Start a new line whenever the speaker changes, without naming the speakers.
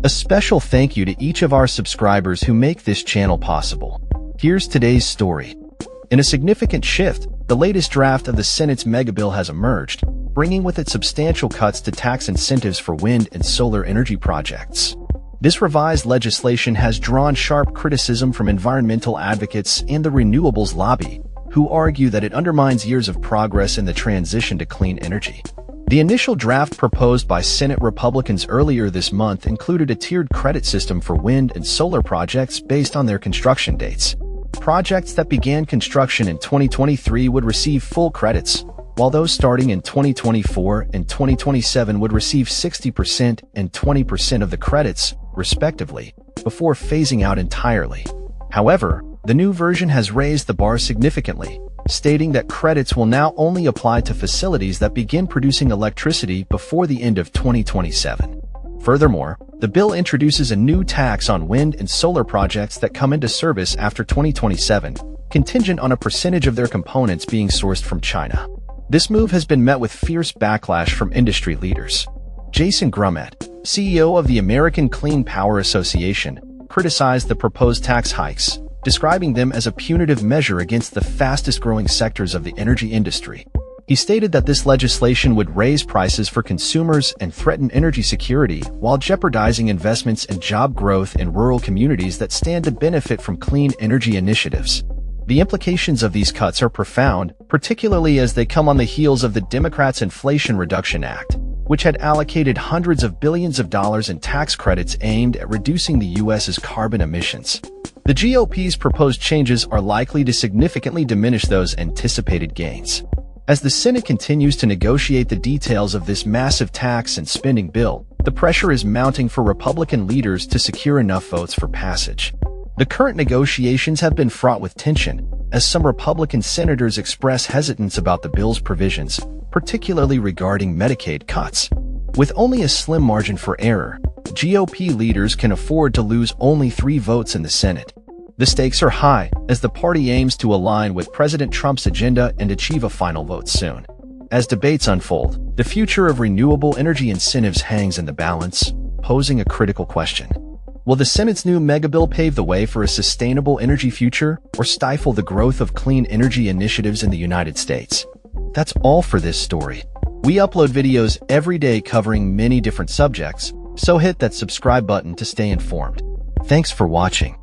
A special thank you to each of our subscribers who make this channel possible. Here's today's story. In a significant shift, the latest draft of the Senate's Megabill has emerged, bringing with it substantial cuts to tax incentives for wind and solar energy projects. This revised legislation has drawn sharp criticism from environmental advocates and the renewables lobby, who argue that it undermines years of progress in the transition to clean energy. The initial draft proposed by Senate Republicans earlier this month included a tiered credit system for wind and solar projects based on their construction dates. Projects that began construction in 2023 would receive full credits, while those starting in 2024 and 2027 would receive 60% and 20% of the credits, respectively, before phasing out entirely. However, the new version has raised the bar significantly, stating that credits will now only apply to facilities that begin producing electricity before the end of 2027. Furthermore, the bill introduces a new tax on wind and solar projects that come into service after 2027, contingent on a percentage of their components being sourced from China. This move has been met with fierce backlash from industry leaders. Jason Grumet, CEO of the American Clean Power Association, criticized the proposed tax hikes, describing them as a punitive measure against the fastest-growing sectors of the energy industry. He stated that this legislation would raise prices for consumers and threaten energy security while jeopardizing investments and job growth in rural communities that stand to benefit from clean energy initiatives. The implications of these cuts are profound, particularly as they come on the heels of the Democrats' Inflation Reduction Act, which had allocated hundreds of billions of dollars in tax credits aimed at reducing the U.S.'s carbon emissions. The GOP's proposed changes are likely to significantly diminish those anticipated gains. As the Senate continues to negotiate the details of this massive tax and spending bill, the pressure is mounting for Republican leaders to secure enough votes for passage. The current negotiations have been fraught with tension, as some Republican senators express hesitance about the bill's provisions, particularly regarding Medicaid cuts. With only a slim margin for error, GOP leaders can afford to lose only 3 votes in the Senate. The stakes are high, as the party aims to align with President Trump's agenda and achieve a final vote soon. As debates unfold, the future of renewable energy incentives hangs in the balance, posing a critical question. Will the Senate's new Megabill pave the way for a sustainable energy future, or stifle the growth of clean energy initiatives in the United States? That's all for this story. We upload videos every day covering many different subjects, so hit that subscribe button to stay informed. Thanks for watching.